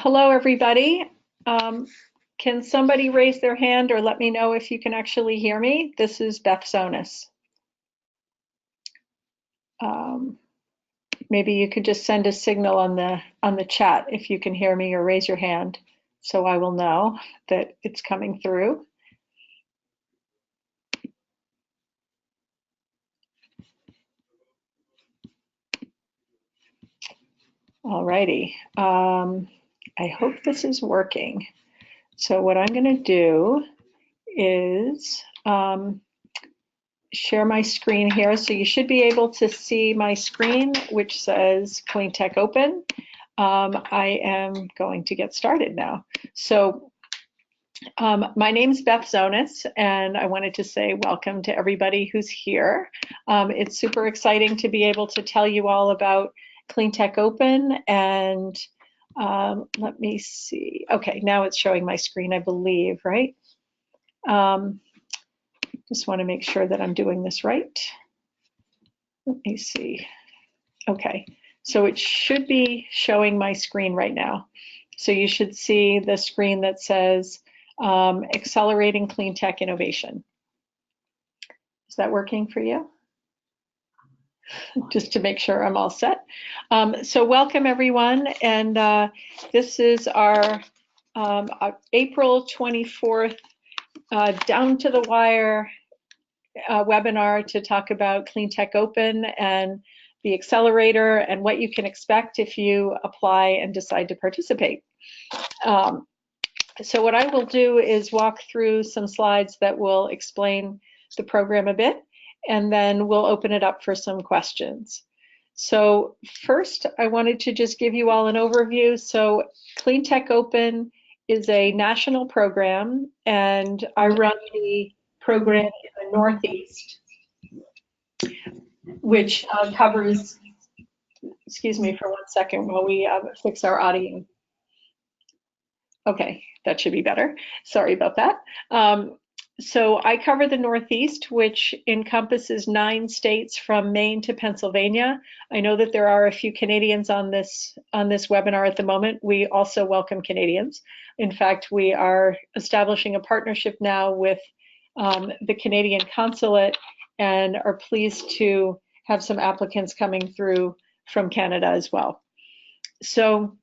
Hello, everybody. Can somebody raise their hand or let me know if you can actually hear me? This is Beth Zonis. Maybe you could just send a signal on the chat if you can hear me, or raise your hand so I will know that it's coming through. All righty. I hope this is working. So what I'm going to do is share my screen here. So you should be able to see my screen, which says Cleantech Open. I am going to get started now. So my name's Beth Zonis, and I wanted to say welcome to everybody who's here. It's super exciting to be able to tell you all about Cleantech Open, and let me see. Okay, now it's showing my screen, I believe, right? Just want to make sure that I'm doing this right. Let me see. Okay, so it should be showing my screen right now. So you should see the screen that says Accelerating Cleantech Innovation. Is that working for you? Just to make sure I'm all set. So welcome everyone, and this is our April 24th down to the wire webinar to talk about Cleantech Open and the accelerator and what you can expect if you apply and decide to participate. So what I will do is walk through some slides that will explain the program a bit, and then we'll open it up for some questions. So first, I wanted to just give you all an overview. So Cleantech Open is a national program, and I run the program in the Northeast, which covers, excuse me for 1 second while we fix our audio. Okay, that should be better. Sorry about that. So I cover the Northeast, which encompasses 9 states from Maine to Pennsylvania. I know that there are a few Canadians on this webinar at the moment. We also welcome Canadians. In fact, we are establishing a partnership now with the Canadian consulate and are pleased to have some applicants coming through from Canada as well. So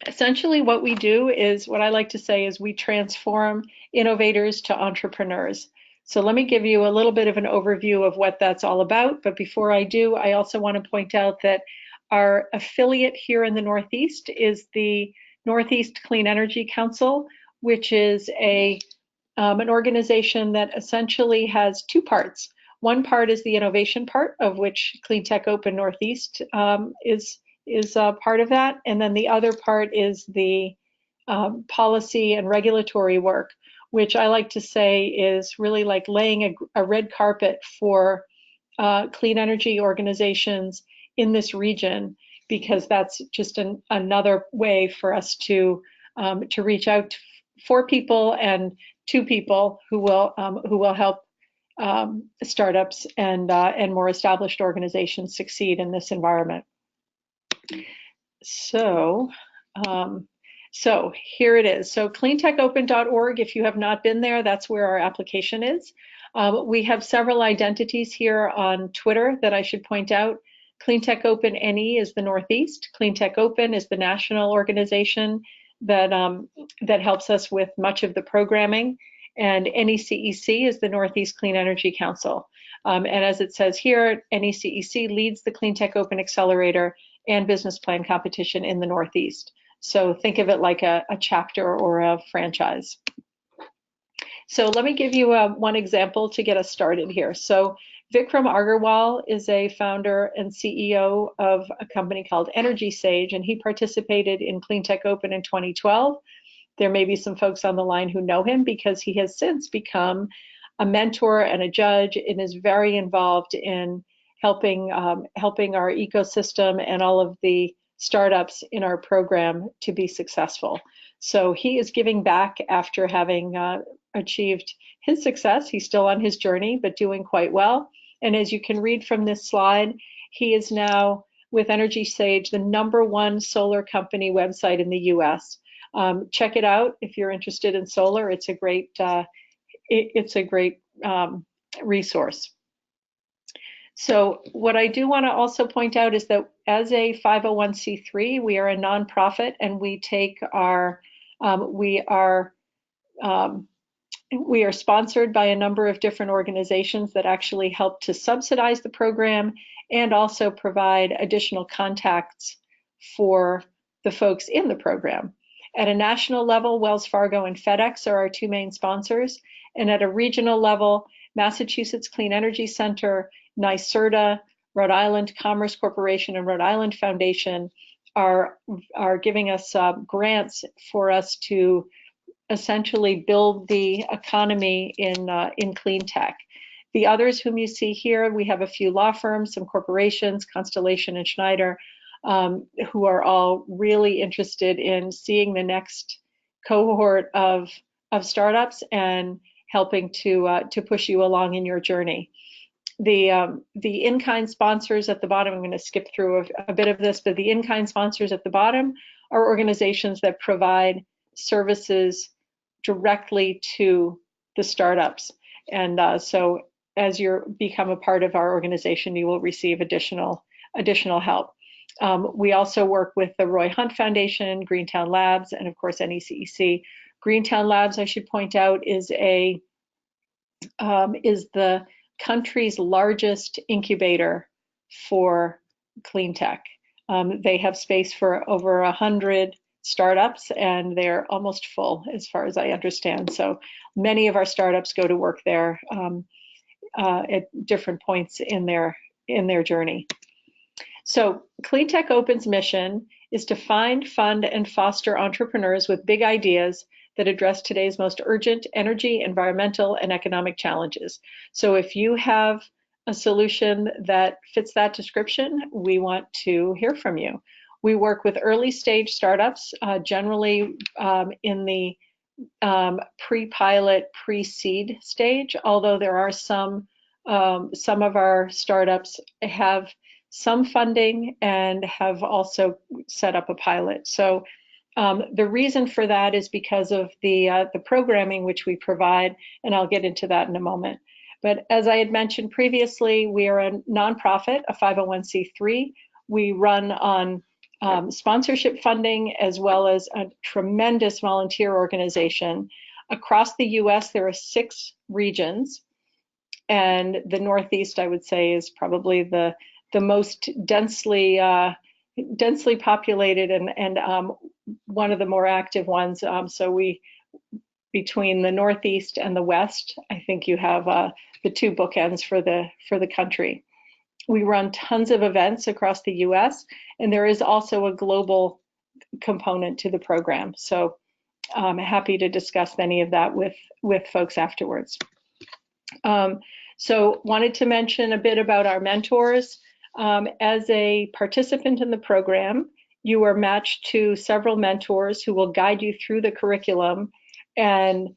essentially what we do is, what I like to say is, we transform innovators to entrepreneurs. So let me give you a little bit of an overview of what that's all about. But before I do, I also want to point out that our affiliate here in the Northeast is the Northeast Clean Energy Council, which is an organization that essentially has 2 parts. One part is the innovation part, of which Cleantech Open Northeast is part of that, and then the other part is the policy and regulatory work, which I like to say is really like laying a red carpet for clean energy organizations in this region, because that's just another way for us to reach out for people and to people who will help startups and more established organizations succeed in this environment. So here it is. So cleantechopen.org, if you have not been there, that's where our application is. We have several identities here on Twitter that I should point out. Cleantech Open NE is the Northeast. Cleantech Open is the national organization that helps us with much of the programming. And NECEC is the Northeast Clean Energy Council. And as it says here, NECEC leads the Cleantech Open Accelerator and business plan competition in the Northeast. So think of it like a chapter or a franchise. So let me give you one example to get us started here. So Vikram Agarwal is a founder and CEO of a company called Energy Sage, and he participated in Cleantech Open in 2012. There may be some folks on the line who know him because he has since become a mentor and a judge and is very involved in helping our ecosystem and all of the startups in our program to be successful. So he is giving back after having achieved his success. He's still on his journey, but doing quite well. And as you can read from this slide, he is now with Energy Sage, the #1 solar company website in the US. Check it out if you're interested in solar. It's a great resource. So what I do want to also point out is that as a 501c3, we are a nonprofit, and we take our we are sponsored by a number of different organizations that actually help to subsidize the program and also provide additional contacts for the folks in the program. At a national level, Wells Fargo and FedEx are our 2 main sponsors, and at a regional level, Massachusetts Clean Energy Center, NYSERDA, Rhode Island Commerce Corporation, and Rhode Island Foundation are giving us grants for us to essentially build the economy in clean tech. The others whom you see here, we have a few law firms, some corporations, Constellation and Schneider, who are all really interested in seeing the next cohort of startups and helping to push you along in your journey. The in-kind sponsors at the bottom, I'm going to skip through a bit of this, but the in-kind sponsors at the bottom are organizations that provide services directly to the startups. And so as you become a part of our organization, you will receive additional help. We also work with the Roy Hunt Foundation, Greentown Labs, and of course NECEC. Greentown Labs, I should point out, is the country's largest incubator for clean tech. They have space for over 100 startups, and they're almost full as far as I understand. So many of our startups go to work there at different points in their journey. So Cleantech Open's mission is to find, fund, and foster entrepreneurs with big ideas that address today's most urgent energy, environmental, and economic challenges. So if you have a solution that fits that description, we want to hear from you. We work with early stage startups, generally in the pre-pilot, pre-seed stage, although there are some of our startups have some funding and have also set up a pilot. So the reason for that is because of the programming which we provide, and I'll get into that in a moment. But as I had mentioned previously, we are a nonprofit, a 501c3. We run on sponsorship funding as well as a tremendous volunteer organization. Across the US, there are 6 regions, and the Northeast, I would say, is probably the most densely populated and one of the more active ones. So we, between the Northeast and the West, I think you have the 2 bookends for the country. We run tons of events across the US, and there is also a global component to the program. So I'm happy to discuss any of that with folks afterwards. So wanted to mention a bit about our mentors. As a participant in the program, you are matched to several mentors who will guide you through the curriculum, and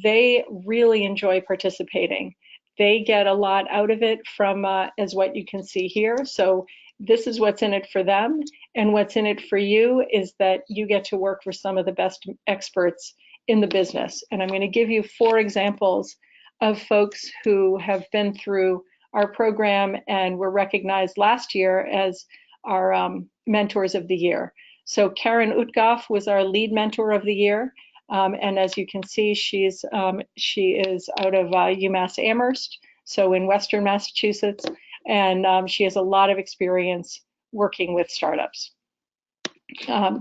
they really enjoy participating. They get a lot out of it from, as what you can see here. So this is what's in it for them, and what's in it for you is that you get to work for some of the best experts in the business. And I'm going to give you 4 examples of folks who have been through our program and were recognized last year as our mentors of the year. So Karen Utgoff was our lead mentor of the year. And as you can see, she is out of UMass Amherst, so in Western Massachusetts, and she has a lot of experience working with startups.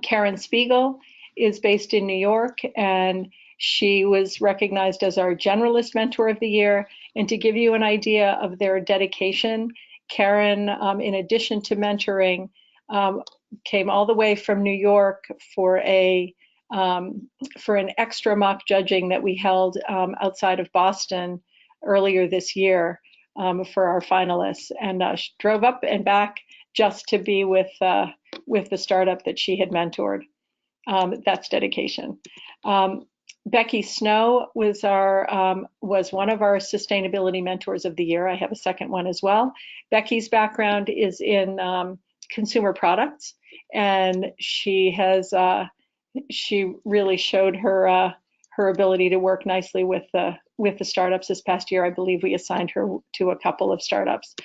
Karen Spiegel is based in New York, and she was recognized as our Generalist Mentor of the Year. And to give you an idea of their dedication, Karen, in addition to mentoring, came all the way from New York for an extra mock judging that we held outside of Boston earlier this year for our finalists, and she drove up and back just to be with the startup that she had mentored. That's dedication. Becky Snow was one of our sustainability mentors of the year. I have a second one as well. Becky's background is in consumer products, and she really showed her ability to work nicely with the startups this past year. I believe we assigned her to a couple of startups.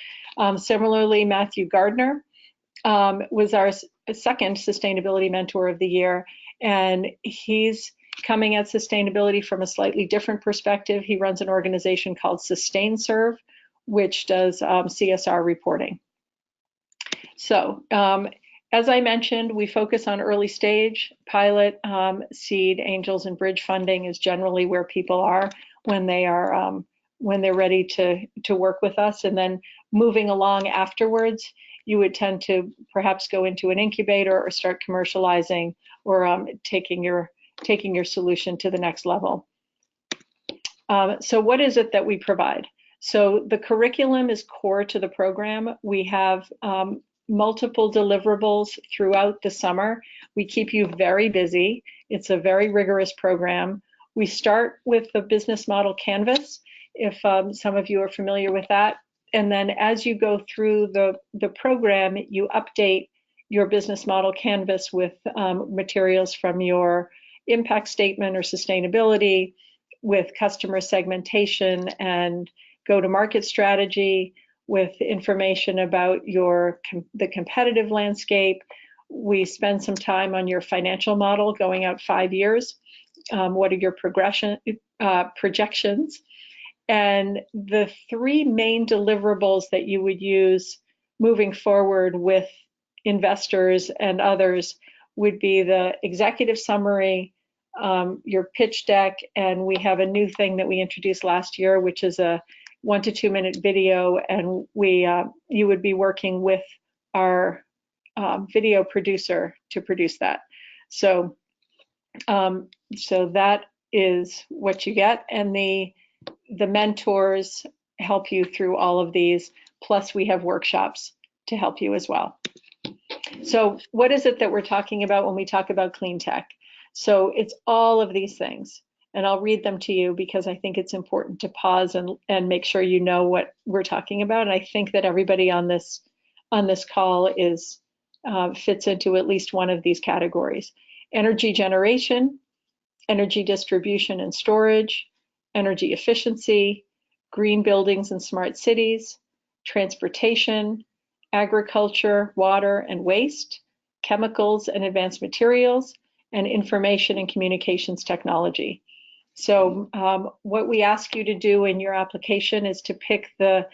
Similarly, Matthew Gardner was our second sustainability mentor of the year, and he's coming at sustainability from a slightly different perspective. He runs an organization called SustainServe, which does CSR reporting. So as I mentioned, we focus on early stage, pilot, seed, angels, and bridge funding is generally where people are when they're ready to work with us. And then moving along afterwards, you would tend to perhaps go into an incubator or start commercializing or taking your solution to the next level. So what is it that we provide? So the curriculum is core to the program. We have multiple deliverables throughout the summer. We keep you very busy. It's a very rigorous program. We start with the business model canvas, if some of you are familiar with that. And then as you go through the program, you update your business model canvas with materials from your impact statement or sustainability, with customer segmentation and go-to-market strategy, with information about the competitive landscape. We spend some time on your financial model going out 5 years. What are your projections? And the three main deliverables that you would use moving forward with investors and others would be the executive summary, your pitch deck, and we have a new thing that we introduced last year, which is a 1 to 2 minute video, and you would be working with our video producer to produce that. So that is what you get, and the mentors help you through all of these, plus we have workshops to help you as well. So what is it that we're talking about when we talk about Cleantech? So it's all of these things, and I'll read them to you because I think it's important to pause and make sure you know what we're talking about. And I think that everybody on this call fits into at least one of these categories: energy generation, energy distribution and storage, energy efficiency, green buildings and smart cities, transportation, agriculture, water and waste, chemicals and advanced materials, and information and communications technology. So what we ask you to do in your application is to pick the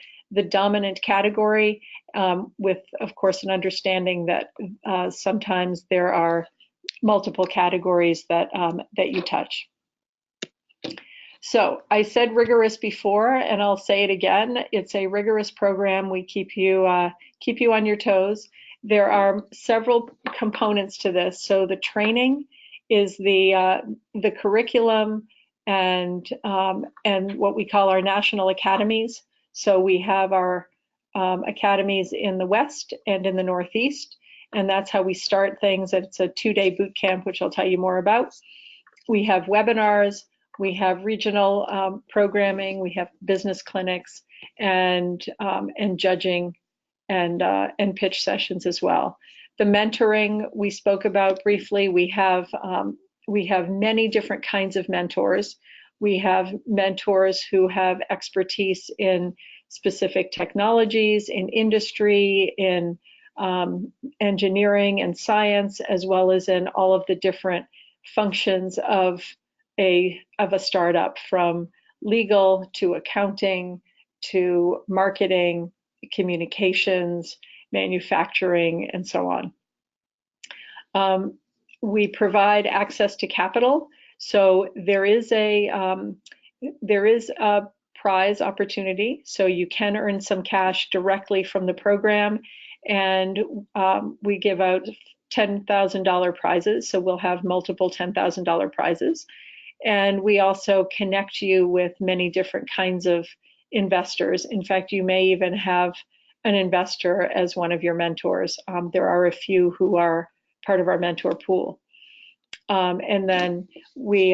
dominant category with, of course, an understanding that sometimes there are multiple categories that you touch. So I said rigorous before, and I'll say it again. It's a rigorous program. We keep you on your toes. There are several components to this. So the training is the curriculum and what we call our national academies. So we have our academies in the West and in the Northeast, and that's how we start things. It's a 2-day boot camp, which I'll tell you more about. We have webinars. We have regional programming, we have business clinics, and judging and pitch sessions as well. The mentoring we spoke about briefly. We have many different kinds of mentors. We have mentors who have expertise in specific technologies, in industry, in engineering and science, as well as in all of the different functions of a startup, from legal to accounting to marketing, communications, manufacturing, and so on. We provide access to capital. So there is a prize opportunity. So you can earn some cash directly from the program, and we give out $10,000 prizes. So we'll have multiple $10,000 prizes. And we also connect you with many different kinds of investors. In fact, you may even have an investor as one of your mentors. There are a few who are part of our mentor pool. And then we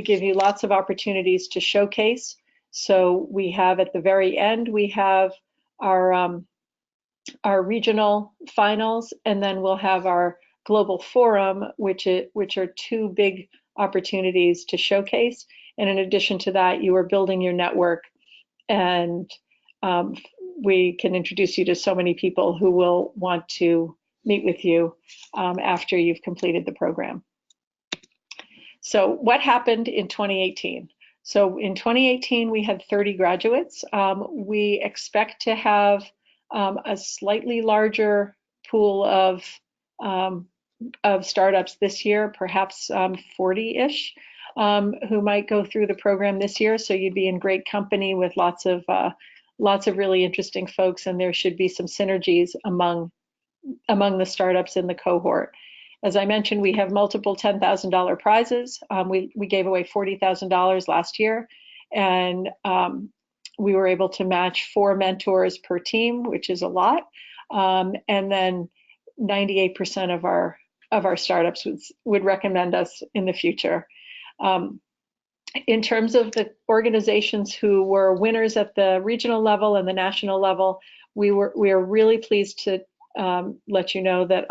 give you lots of opportunities to showcase. So we have at the very end, we have our our regional finals, and then we'll have our global forum, which are two big opportunities to showcase. And in addition to that, you are building your network, and um, we can introduce you to so many people who will want to meet with you after you've completed the program. So what happened in 2018? So in 2018, we had 30 graduates. We expect to have a slightly larger pool of startups this year, perhaps 40-ish, who might go through the program this year. So you'd be in great company with lots of really interesting folks, and there should be some synergies among the startups in the cohort. As I mentioned, we have multiple $10,000 prizes. We gave away $40,000 last year, and we were able to match 4 mentors per team, which is a lot. And then 98% of our startups would recommend us in the future. In terms of the organizations who were winners at the regional level and the national level, we are really pleased to let you know that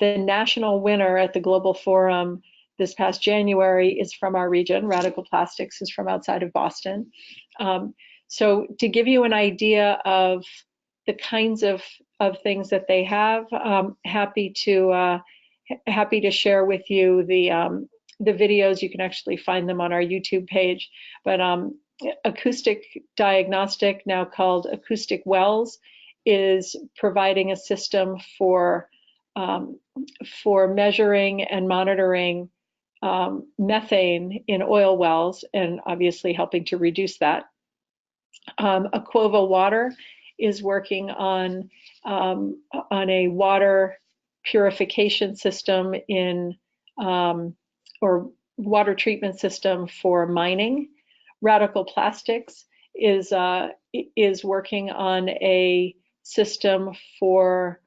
the national winner at the Global Forum this past January is from our region. Radical Plastics is from outside of Boston. So to give you an idea of the kinds of things that they have, happy to share with you the videos. You can actually find them on our YouTube page. But Acoustic Diagnostic, now called Acoustic Wells, is providing a system for measuring and monitoring methane in oil wells, and obviously helping to reduce that. Aquova Water is working on a water purification system or water treatment system for mining. Radical Plastics is working on a system for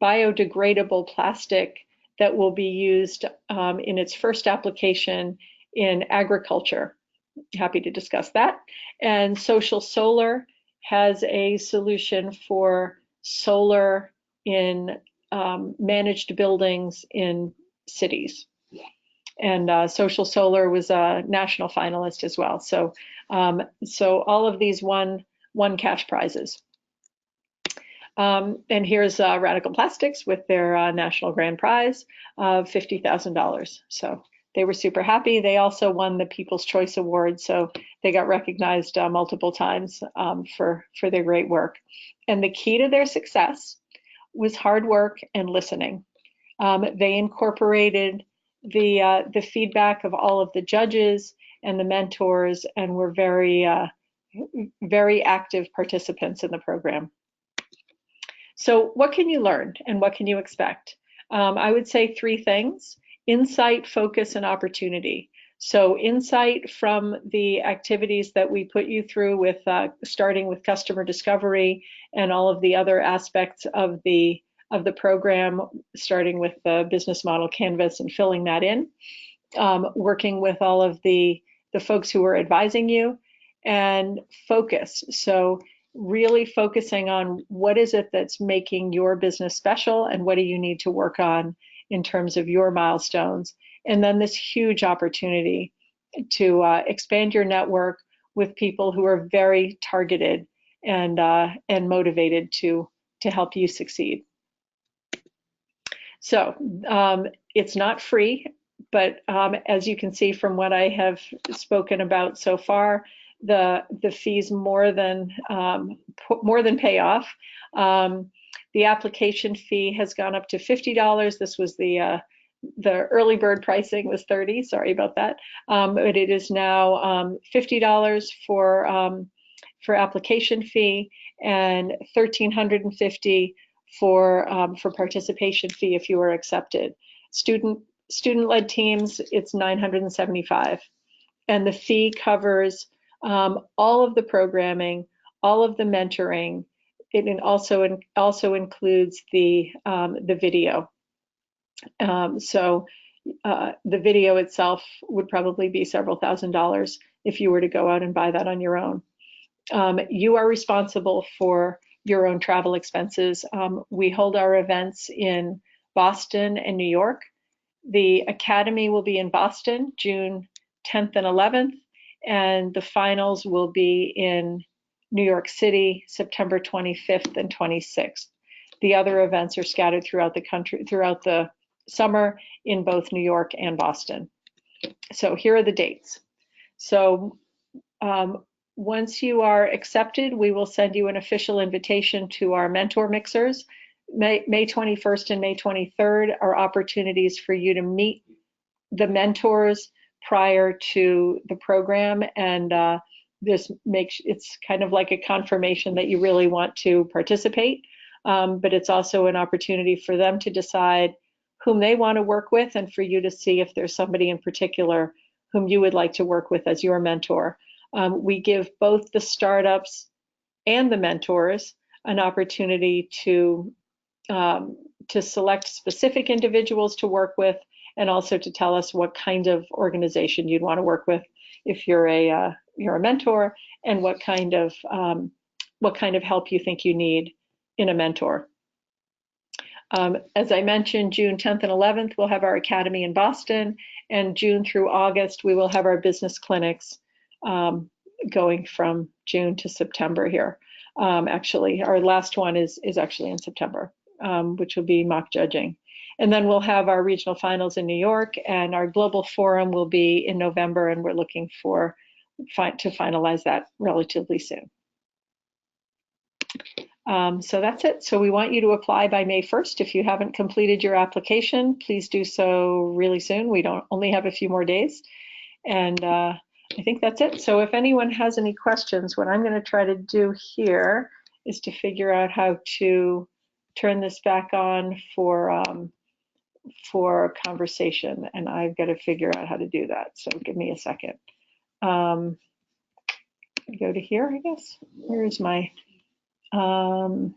biodegradable plastic that will be used in its first application in agriculture. Happy to discuss that. And Social Solar has a solution for solar in managed buildings in cities. And Social Solar was a national finalist as well. So all of these won cash prizes. And here's Radical Plastics with their national grand prize of $50,000. So they were super happy. They also won the People's Choice Award, so they got recognized multiple times for their great work. And the key to their success was hard work and listening. They incorporated the feedback of all of the judges and the mentors, and were very active participants in the program. So what can you learn and what can you expect? I would say 3 things: insight, focus, and opportunity. So insight from the activities that we put you through, with starting with customer discovery and all of the other aspects of the program, starting with the business model canvas and filling that in, working with all of the folks who are advising you, and focus. So really focusing on what is it that's making your business special, and what do you need to work on in terms of your milestones. And then this huge opportunity to expand your network with people who are very targeted and motivated to help you succeed. So it's not free, but as you can see from what I have spoken about so far, the fees more than pay off. The application fee has gone up to $50. This was the early bird pricing was $30. Sorry about that. But it is now $50 for application fee, and $1,350 for participation fee if you are accepted. Student-led teams, it's $975, and the fee covers all of the programming, all of the mentoring. It also includes the video. So the video itself would probably be several $1,000s if you were to go out and buy that on your own. You are responsible for your own travel expenses. We hold our events in Boston and New York. The Academy will be in Boston, June 10th and 11th, and the finals will be in New York City, September 25th and 26th. The other events are scattered throughout the country, throughout the summer in both New York and Boston. So here are the dates. So once you are accepted, we will send you an official invitation to our mentor mixers. May 21st and May 23rd are opportunities for you to meet the mentors prior to the program, and this makes it's kind of like a confirmation that you really want to participate, but it's also an opportunity for them to decide whom they want to work with, and for you to see if there's somebody in particular whom you would like to work with as your mentor. We give both the startups and the mentors an opportunity to select specific individuals to work with, and also to tell us what kind of organization you'd want to work with if you're a mentor, and what kind of help you think you need in a mentor. As I mentioned, June 10th and 11th, we'll have our Academy in Boston, and June through August, we will have our business clinics going from June to September here. Actually, our last one is actually in September, which will be mock judging. And then we'll have our regional finals in New York, and our global forum will be in November, and we're looking to finalize that relatively soon. So that's it. So we want you to apply by May 1st. If you haven't completed your application, please do so really soon. We only have a few more days. And I think that's it. So if anyone has any questions, what I'm going to try to do here is to figure out how to turn this back on for conversation, and I've got to figure out how to do that. So give me a second. Go to here, I guess. Where is my, 1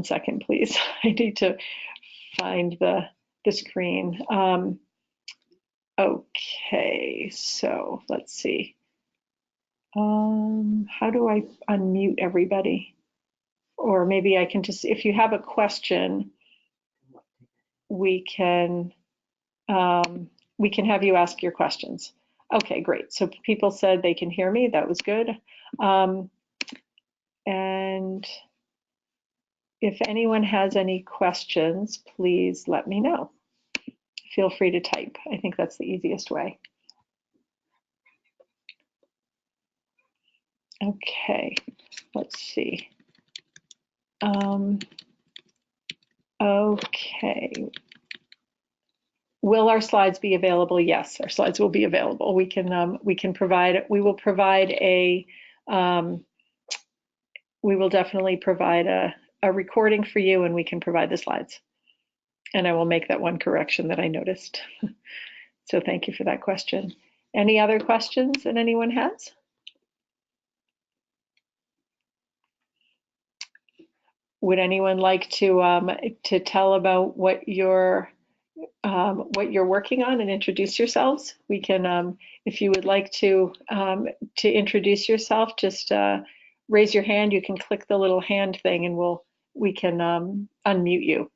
second, please. I need to find the screen. Okay, so let's see. How do I unmute everybody? Or maybe I can just, if you have a question, we can have you ask your questions. Okay, great. So people said they can hear me. That was good. And if anyone has any questions, please let me know. Feel free to type. I think that's the easiest way. Okay, let's see. Okay. Will our slides be available? Yes, our slides will be available. We will definitely provide a recording for you, and we can provide the slides. And I will make that one correction that I noticed. So thank you for that question. Any other questions that anyone has? Would anyone like to tell about what you're working on and introduce yourselves? We can, if you would like to introduce yourself, just raise your hand. You can click the little hand thing, and we can unmute you.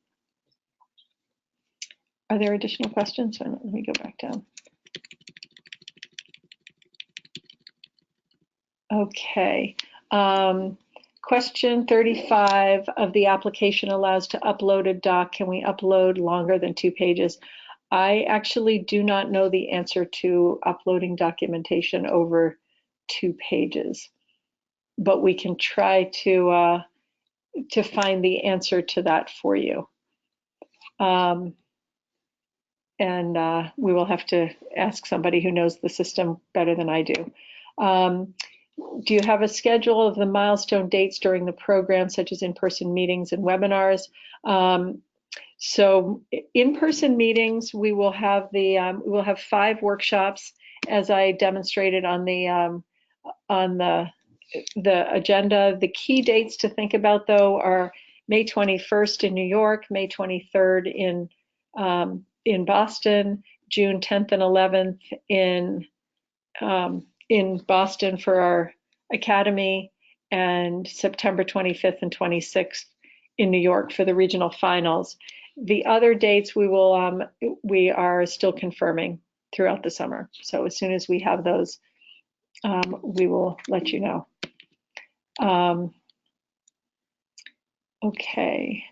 Are there additional questions? Let me go back down. Okay. Question 35 of the application allows to upload a doc. Can we upload longer than 2 pages? I actually do not know the answer to uploading documentation over 2 pages, but we can try to find the answer to that for you. And we will have to ask somebody who knows the system better than I do. Do you have a schedule of the milestone dates during the program, such as in-person meetings and webinars? So in-person meetings, we will have 5 workshops, as I demonstrated on the agenda. The key dates to think about, though, are May 21st in New York, May 23rd in Boston, June 10th and 11th in Boston for our Academy, and September 25th and 26th in New York for the regional finals. The other dates we are still confirming throughout the summer. So as soon as we have those, we will let you know. Okay.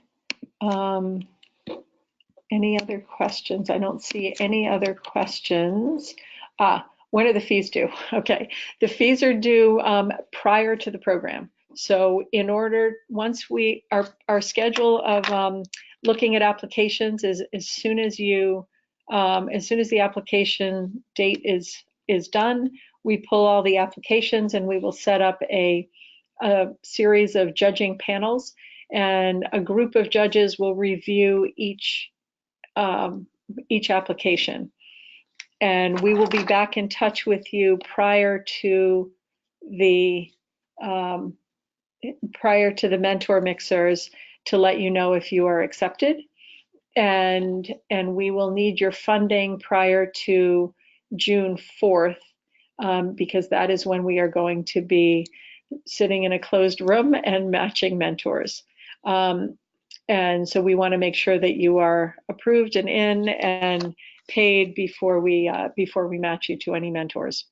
Any other questions? I don't see any other questions. When are the fees due? Okay, the fees are due prior to the program. So once our schedule of looking at applications is as soon as the application date is done, we pull all the applications and we will set up a series of judging panels, and a group of judges will review each application. And we will be back in touch with you prior to the mentor mixers to let you know if you are accepted. And we will need your funding prior to June 4th, because that is when we are going to be sitting in a closed room and matching mentors. And so we want to make sure that you are approved and in and paid before we match you to any mentors.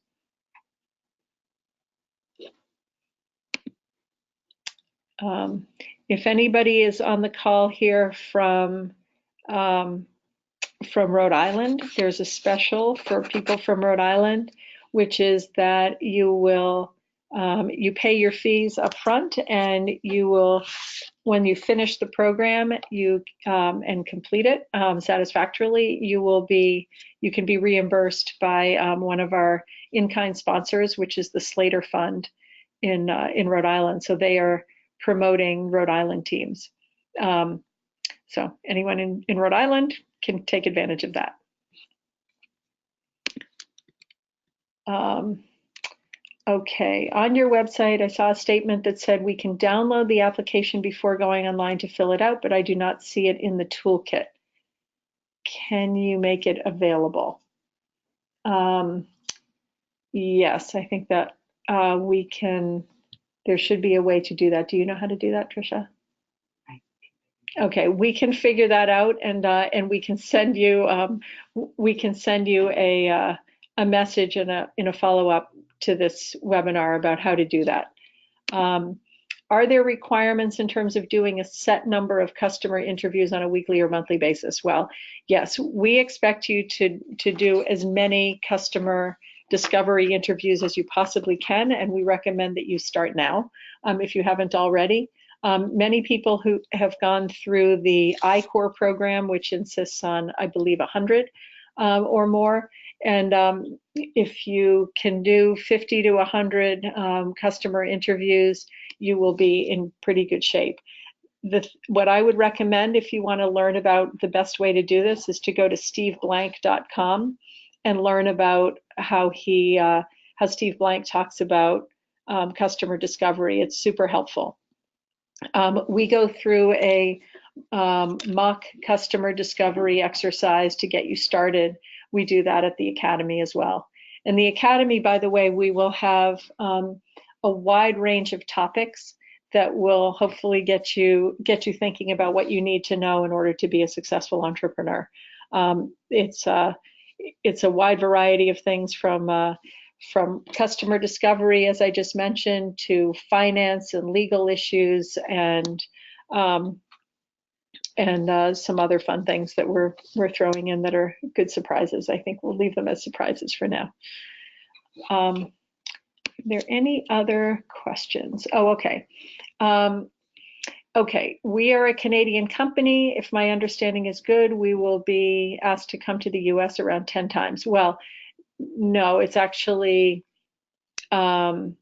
If anybody is on the call here from Rhode Island, there's a special for people from Rhode Island, which is that you pay your fees up front, and you will, when you finish the program and complete it satisfactorily, you can be reimbursed by one of our in-kind sponsors, which is the Slater Fund in Rhode Island. So they are promoting Rhode Island teams. So anyone in Rhode Island can take advantage of that. Okay, on your website, I saw a statement that said we can download the application before going online to fill it out, but I do not see it in the toolkit. Can you make it available? Yes, I think that we can. There should be a way to do that. Do you know how to do that, Tricia? Okay, we can figure that out, and we can send you a message in a follow-up to this webinar about how to do that. Are there requirements in terms of doing a set number of customer interviews on a weekly or monthly basis? Well, yes, we expect you to do as many customer discovery interviews as you possibly can, and we recommend that you start now if you haven't already. Many people who have gone through the I-Core program, which insists on, I believe, 100 or more, and if you can do 50 to 100 customer interviews, you will be in pretty good shape. What I would recommend if you want to learn about the best way to do this is to go to steveblank.com and learn about how Steve Blank talks about customer discovery. It's super helpful. We go through a mock customer discovery exercise to get you started. We do that at the Academy as well. And the Academy, by the way, we will have a wide range of topics that will hopefully get you thinking about what you need to know in order to be a successful entrepreneur. It's a wide variety of things from customer discovery, as I just mentioned, to finance and legal issues, and some other fun things that we're throwing in that are good surprises. I think we'll leave them as surprises for now. Are there any other questions? Oh, okay. Okay, we are a Canadian company. If my understanding is good, we will be asked to come to the US around 10 times. Well, no, it's actually 2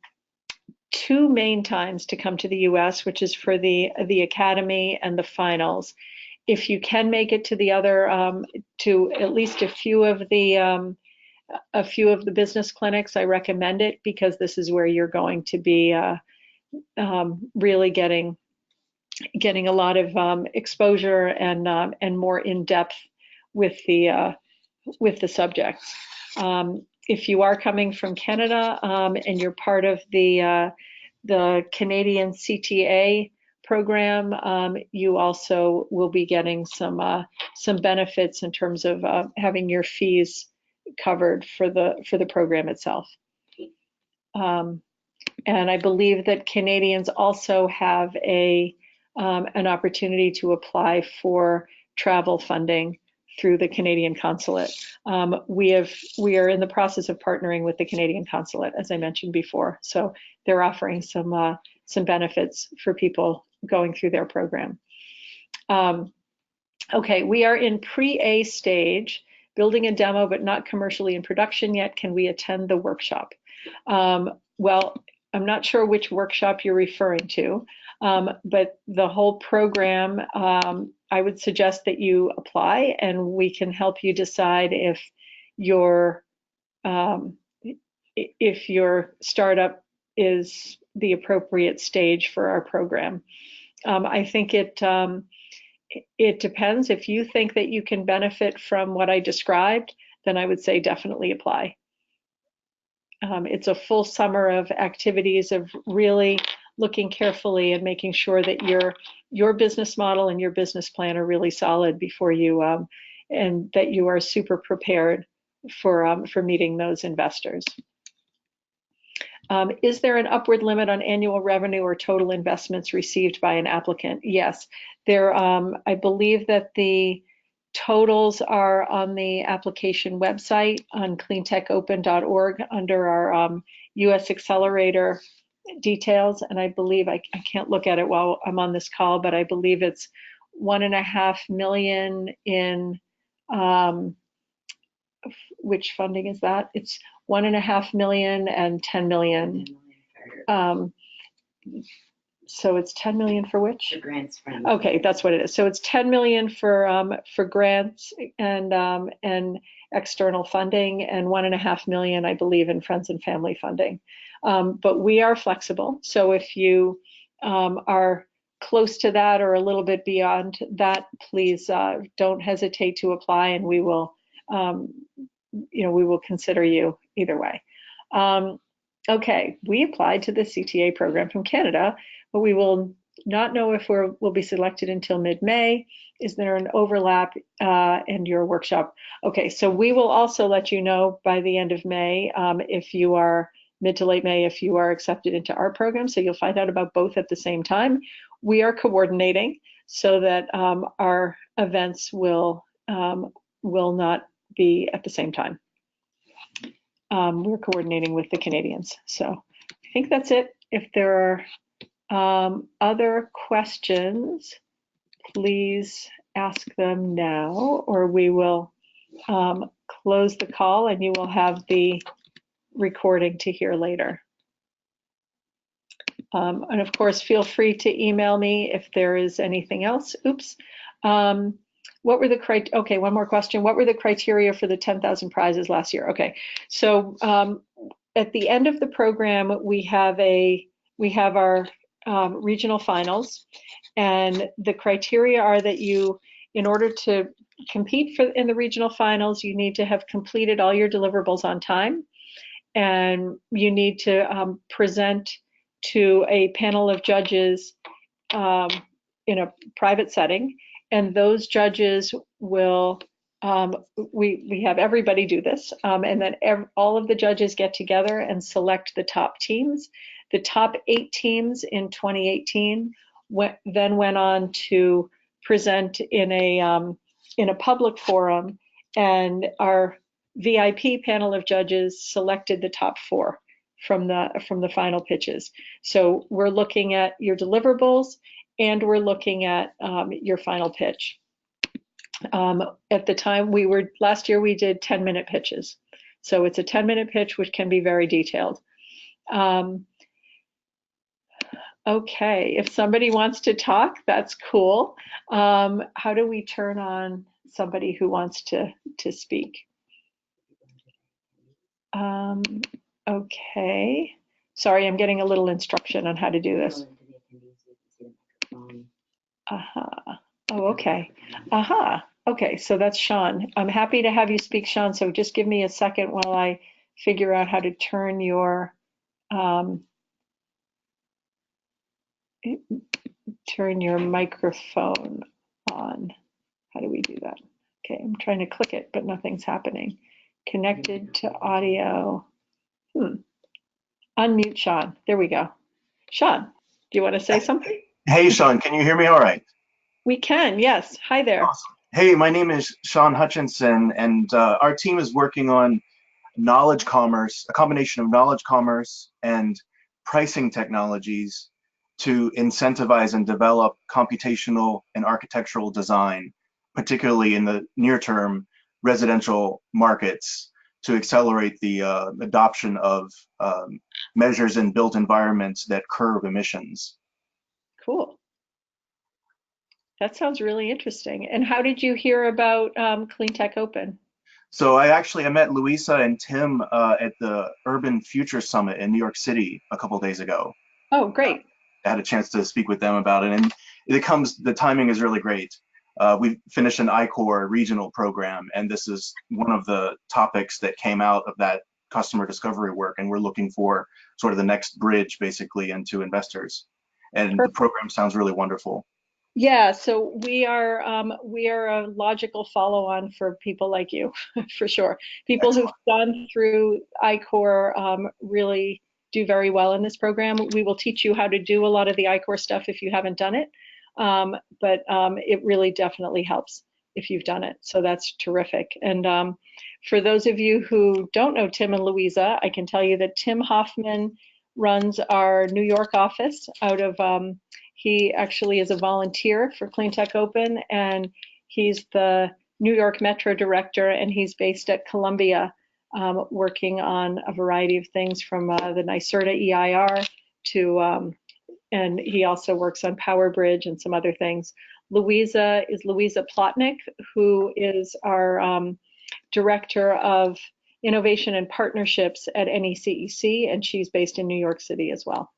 main times to come to the US, which is for the Academy and the finals. If you can make it to the other, to at least a few of the business clinics, I recommend it, because this is where you're going to be really getting a lot of exposure and more in depth with the subjects. If you are coming from Canada and you're part of the the Canadian CTA program, you also will be getting some benefits in terms of having your fees covered for the program itself. And I believe that Canadians also have an opportunity to apply for travel funding through the Canadian consulate. We are in the process of partnering with the Canadian consulate, as I mentioned before. So they're offering some benefits for people going through their program. Okay, we are in pre-A stage, building a demo, but not commercially in production yet. Can we attend the workshop? Well, I'm not sure which workshop you're referring to, but the whole program, I would suggest that you apply, and we can help you decide if your startup is the appropriate stage for our program. I think it depends. If you think that you can benefit from what I described, then I would say definitely apply. It's a full summer of activities of really looking carefully and making sure that your business model and your business plan are really solid before you, and that you are super prepared for meeting those investors. Is there an upward limit on annual revenue or total investments received by an applicant? Yes, there. I believe that the totals are on the application website on cleantechopen.org under our US Accelerator details. And I believe, I can't look at it while I'm on this call, but I believe it's 1.5 million in, which funding is that? It's 1.5 million and 10 million. So it's 10 million for which? The grants fund. Okay, that's what it is. So it's 10 million for grants and external funding, and 1.5 million, I believe, in friends and family funding. But we are flexible. So if you are close to that or a little bit beyond that, please don't hesitate to apply, and we will, we will consider you either way. Okay, we applied to the CTA program from Canada, but we will not know if we'll be selected until mid-May. Is there an overlap in your workshop? Okay, so we will also let you know by the end of May if you are mid to late May, if you are accepted into our program. So you'll find out about both at the same time. We are coordinating so that our events will not be at the same time. We're coordinating with the Canadians. So I think that's it. If there are other questions, please ask them now, or we will close the call and you will have the recording to hear later. And of course, feel free to email me if there is anything else. Oops. What were the okay, one more question. What were the criteria for the 10,000 prizes last year? Okay, so at the end of the program, we have our regional finals, and the criteria are that you, in order to compete in the regional finals, you need to have completed all your deliverables on time, and you need to present to a panel of judges in a private setting. And those judges will, we have everybody do this, and then all of the judges get together and select the top teams. The top 8 teams in 2018 then went on to present in a public forum, and our VIP panel of judges selected the top 4 from the final pitches. So we're looking at your deliverables, and we're looking at your final pitch. At the time last year we did 10-minute pitches. So it's a 10-minute pitch, which can be very detailed. Okay, if somebody wants to talk, that's cool. How do we turn on somebody who wants to speak? Okay, sorry, I'm getting a little instruction on how to do this. Oh, okay. Okay, so that's Sean. I'm happy to have you speak, Sean, so just give me a second while I figure out how to turn your turn your microphone on. How do we do that? Okay, I'm trying to click it, but nothing's happening. Connected to audio. Unmute Sean. There we go. Sean, do you want to say something? Hey, Sean, can you hear me all right? We can, yes. Hi there. Awesome. Hey, my name is Sean Hutchinson, and our team is working on knowledge commerce, a combination of knowledge commerce and pricing technologies to incentivize and develop computational and architectural design, particularly in the near term residential markets, to accelerate the adoption of measures in built environments that curb emissions. Cool. That sounds really interesting. And how did you hear about Cleantech Open? So I met Louisa and Tim at the Urban Future Summit in New York City a couple days ago. Oh, great. I had a chance to speak with them about it, and the timing is really great. We finished an I-Core regional program, and this is one of the topics that came out of that customer discovery work, and we're looking for sort of the next bridge basically into investors. And the Perfect. program sounds really wonderful. Yeah, so we are a logical follow-on for people like you, for sure. People who've Excellent. gone through I-Core really do very well in this program. We will teach you how to do a lot of the I-Core stuff if you haven't done it, but it really definitely helps if you've done it. So that's terrific. And for those of you who don't know Tim and Louisa, I can tell you that Tim Hoffman runs our New York office out of he actually is a volunteer for Cleantech Open, and he's the New York Metro Director, and he's based at Columbia, working on a variety of things from the NYSERDA EIR to, and he also works on Power Bridge and some other things. Louisa is Louisa Plotnick, who is our Director of Innovation and Partnerships at NECEC, and she's based in New York City as well.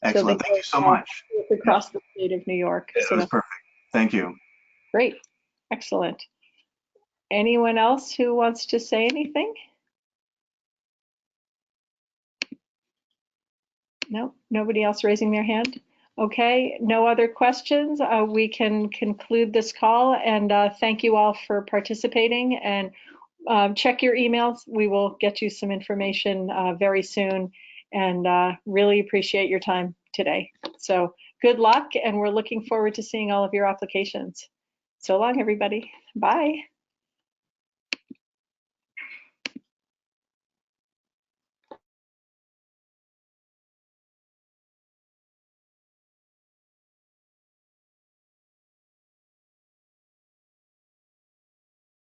So they Excellent. Thank you so go much. across the state of New York. It So was that's perfect. Thank you. great. Excellent. Anyone else who wants to say anything? No, nobody else raising their hand? Okay, no other questions. We can conclude this call, and thank you all for participating, and check your emails. We will get you some information very soon, and really appreciate your time today. So good luck, and we're looking forward to seeing all of your applications. So long, everybody. Bye.